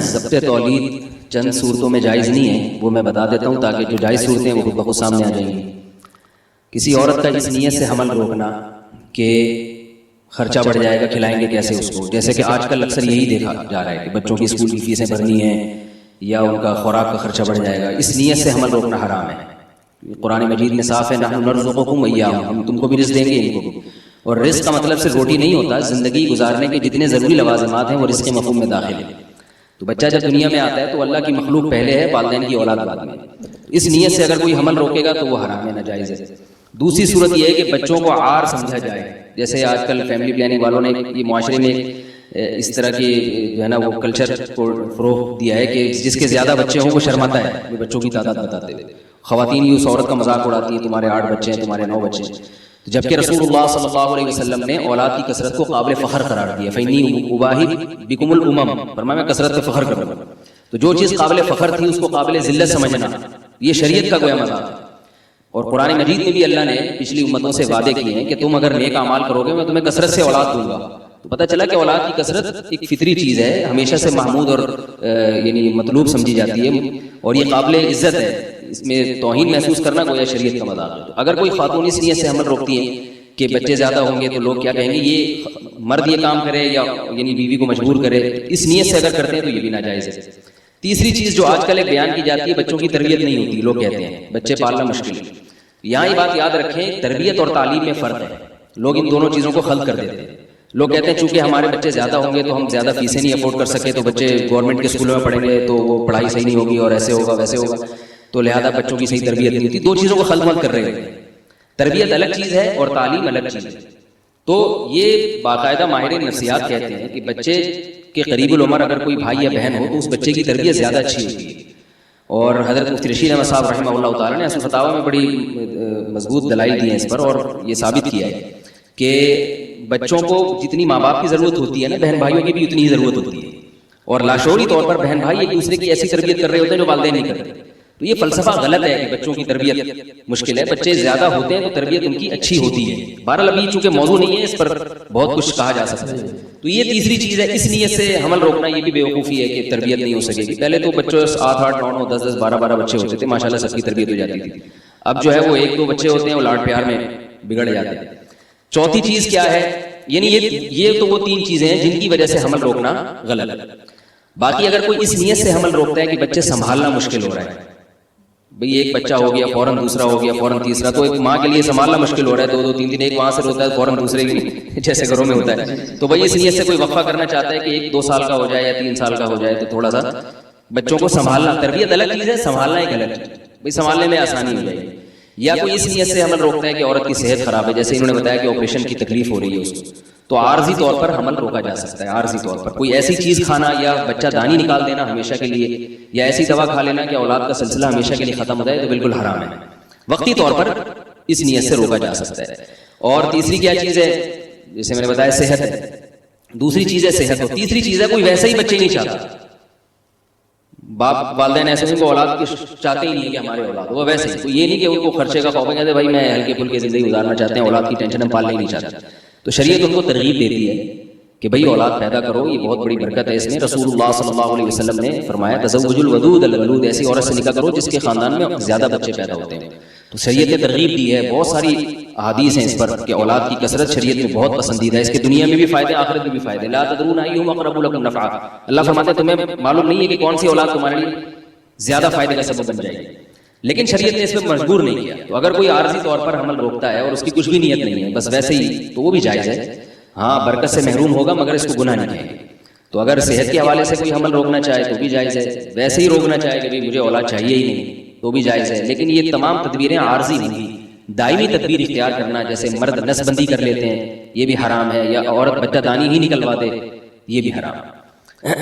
ضبط تولید چند صورتوں میں جائز نہیں ہے، وہ میں بتا دیتا ہوں تاکہ جو جائز صورتیں وہ خود بخود سامنے آ جائیں گی۔ کسی عورت کا اس نیت سے حمل روکنا کہ خرچہ بڑھ جائے گا، کھلائیں گے کیسے اس کو، جیسے کہ آج کل اکثر یہی دیکھا جا رہا ہے کہ بچوں کی اسکول کی فیسیں بھرنی ہیں یا ان کا خوراک کا خرچہ بڑھ جائے گا، اس نیت سے حمل روکنا حرام ہے۔ قرآن مجید میں صاف ہے، نحن نرزقکم وإیاہم، ہم تم کو بھی رزق دیں گے ان کو بھی۔ اور رزق کا مطلب صرف روٹی نہیں ہوتا، زندگی گزارنے کے جتنے ضروری لوازمات ہیں وہ رزق کے مفہوم میں داخل ہیں۔ تو بچہ جب دنیا میں آتا ہے تو اللہ کی مخلوق پہلے ہے، والدین کی اولاد بعد میں۔ اس نیت سے اگر کوئی حمل روکے گا تو وہ حرام ہے، ناجائز ہے۔ دوسری صورت یہ ہے کہ بچوں کو عار سمجھا جائے، جیسے آج کل فیملی پلاننگ والوں نے یہ معاشرے میں اس طرح کی جو ہے نا وہ کلچر کو فروغ دیا ہے کہ جس کے زیادہ بچے ہوں وہ شرماتا ہے وہ بچوں کی تعداد بتاتے ہوئے۔ خواتین ہی اس عورت کا مذاق اڑاتی ہیں، تمہارے 8 بچے ہیں، تمہارے 9 بچے ہیں، جبکہ رسول اللہ صلی اللہ علیہ وسلم نے اولاد کی کثرت کو قابل فخر قرار دیا۔ فإنی أباہی بکم الامم، فرمایا میں کثرت پہ فخر کروں گا۔ تو جو چیز قابل فخر تھی اس کو قابل ذلت سمجھنا، یہ شریعت کا گویا مذاق ہے۔ اور قرآن مجید میں بھی اللہ نے پچھلی امتوں سے وعدے کیے ہیں کہ تم اگر نیک اعمال کرو گے میں تمہیں کثرت سے اولاد دوں گا۔ تو پتہ چلا کہ اولاد کی کثرت ایک فطری چیز ہے، ہمیشہ سے محمود اور یعنی مطلوب سمجھی جاتی ہے، اور یہ قابل عزت ہے، اس میں توہین محسوس کرنا گویا شریعت کا مذاق ہے۔ اگر کوئی خاتون اس نیت سے حمل روکتی ہیں کہ بچے زیادہ ہوں گے تو لوگ کیا کہیں گے، یہ مرد یہ کام کرے یا یعنی بیوی کو مجبور کرے، اس نیت سے اگر کرتے ہیں تو یہ بھی ناجائز ہے۔ تیسری چیز جو آج کل ایک بیان کی جاتی ہے، بچوں کی تربیت نہیں ہوتی، لوگ کہتے ہیں بچے پالنا مشکل ہے۔ یہاں یہ بات یاد رکھیں، تربیت اور تعلیم میں فرق ہے، لوگ ان دونوں چیزوں کو خلط کر دیتے ہیں۔ لوگ کہتے ہیں چونکہ ہمارے بچے زیادہ ہوں گے تو ہم زیادہ فیسیں نہیں افورڈ کر سکے، تو بچے گورنمنٹ کے اسکولوں میں پڑھیں گے تو وہ پڑھائی صحیح نہیں ہوگی اور ایسے ہوگا ویسے ہوگا، تو لہذا بچوں کی صحیح تربیت نہیں ہوتی۔ دو چیزوں کو خلط مت کر رہے ہیں، تربیت الگ چیز ہے اور تعلیم الگ چیز ہے۔ تو یہ باقاعدہ ماہرین نفسیات کہتے ہیں کہ بچے کے قریب العمر اگر کوئی بھائی یا بہن ہو تو اس بچے کی تربیت زیادہ اچھی ہوتی ہے۔ اور حضرت مفتی رشید احمد صاحب رحمہ اللہ تعالیٰ نے اصل فتاوی میں بڑی مضبوط دلائل دی ہیں اس پر، اور یہ ثابت کیا ہے کہ بچوں کو جتنی ماں باپ کی ضرورت ہوتی ہے نا، بہن بھائیوں کی بھی اتنی ہی ضرورت ہوتی ہے۔ اور لاشعوری طور پر بہن بھائی ایک دوسرے کی ایسی تربیت کر رہے ہوتے ہیں جو والدین نہیں کرتے۔ تو یہ فلسفہ غلط ہے کہ بچوں کی تربیت مشکل ہے، بچے زیادہ ہوتے ہیں تو تربیت ان کی اچھی ہوتی ہے۔ بہرحال ابھی چونکہ موضوع نہیں ہے اس پر بہت کچھ کہا جا سکتا ہے۔ تو یہ تیسری چیز ہے، اس نیت سے حمل روکنا یہ بھی بیوقوفی ہے کہ تربیت نہیں ہو سکے گی۔ پہلے تو بچوں 8 8 9 9 10 10 12 12 بچے ہوتے تھے، ماشاءاللہ سب کی تربیت ہو جاتی تھی۔ اب جو ہے وہ 1 2 بچے ہوتے ہیں، وہ لاڈ پیار میں بگڑ جاتے ہیں۔ چوتھی چیز کیا ہے، یعنی یہ تو وہ 3 چیزیں ہیں جن کی وجہ سے حمل روکنا غلط ہے۔ باقی اگر کوئی اس نیت سے حمل روکتا ہے کہ بچے سنبھالنا مشکل ہو رہا ہے، بھئی ایک بچہ ہو گیا فوراً دوسرا ہو گیا فوراً تیسرا، تو ایک ماں کے لیے سنبھالنا مشکل ہو رہا ہے، 2 2 3 3 ایک وہاں سے روتا ہے فوراً دوسرے کی، جیسے گھروں میں ہوتا ہے۔ تو بھئی اس نیت سے کوئی وقفہ کرنا چاہتا ہے کہ 1 2 سال کا ہو جائے یا 3 سال کا ہو جائے تو تھوڑا سا بچوں کو سنبھالنا، تربیت الگ چیز ہے، سنبھالنا ایک الگ چیز ہے، بھئی سنبھالنے میں آسانی ہو جائے گی۔ یا کوئی اس نیت سے حمل روکتا ہے کہ عورت کی صحت خراب ہے، جیسے انہوں نے بتایا کہ آپریشن کی تکلیف ہو رہی ہے اس کو، تو عارضی طور پر حمل روکا جا سکتا ہے۔ عارضی طور پر کوئی ایسی چیز کھانا یا بچہ دانی نکال دینا ہمیشہ کے لیے، یا ایسی دوا کھا لینا کہ اولاد کا سلسلہ ہمیشہ کے لیے ختم ہو جائے، تو بالکل حرام ہے۔ وقتی طور پر اس نیت سے روکا جا سکتا ہے۔ اور تیسری کیا چیز ہے، جیسے میں نے بتایا صحت ہے، دوسری چیز ہے صحت، اور تیسری چیز ہے کوئی ویسے ہی بچے نہیں چاہتا۔ باپ والدین ایسے ان کو اولاد کی چاہتے ہی نہیں کہ ہمارے اولاد ہو، ویسے ہی کوئی یہ نہیں کہ ان کو خرچے کا خوف ہے، کہتے بھائی میں ہلکے پھلکے زندگی گزارنا چاہتے ہیں، اولاد کی ٹینشن ہم پالنا ہی نہیں چاہتے۔ تو شریعت ان کو ترغیب دیتی ہے کہ بھئی اولاد پیدا کرو، یہ بہت بڑی برکت ہے اس میں۔ رسول اللہ صلی اللہ علیہ وسلم نے فرمایا تزوج الودود الولود، ایسی عورت سے نکاح کرو جس کے خاندان میں زیادہ بچے پیدا ہوتے ہیں۔ تو شریعت نے ترغیب دی ہے، بہت ساری احادیث ہیں اس پر کہ اولاد کی کثرت شریعت میں بہت پسندیدہ ہے، اس کے دنیا میں بھی فائدے آخرت میں بھی فائدے۔ لا تدرون ایہم اقرب لکم نفعا، اللہ فرماتے ہیں تمہیں معلوم نہیں ہے کہ کون سی اولاد تمہارے لیے زیادہ فائدے کا سبب بن جائے گی، لیکن شریعت نے اس پہ مجبور نہیں کیا۔ تو اگر کوئی عارضی طور پر حمل روکتا ہے اور اس کی کچھ بھی نیت نہیں ہے، بس ویسے ہی، تو وہ بھی جائز ہے۔ ہاں برکت سے محروم ہوگا مگر اس کو گناہ نہیں کہیں گے۔ تو اگر صحت کے حوالے سے کوئی حمل روکنا چاہے تو بھی جائز ہے، ویسے ہی روکنا چاہے کہ مجھے اولاد چاہیے ہی نہیں تو بھی جائز ہے۔ لیکن یہ تمام تدبیریں عارضی نہیں ہیں، دائمی تدبیر اختیار کرنا، جیسے مرد نس بندی کر لیتے ہیں یہ بھی حرام ہے، یا عورت بچہ دانی ہی نکلوا دے یہ بھی حرام ہے۔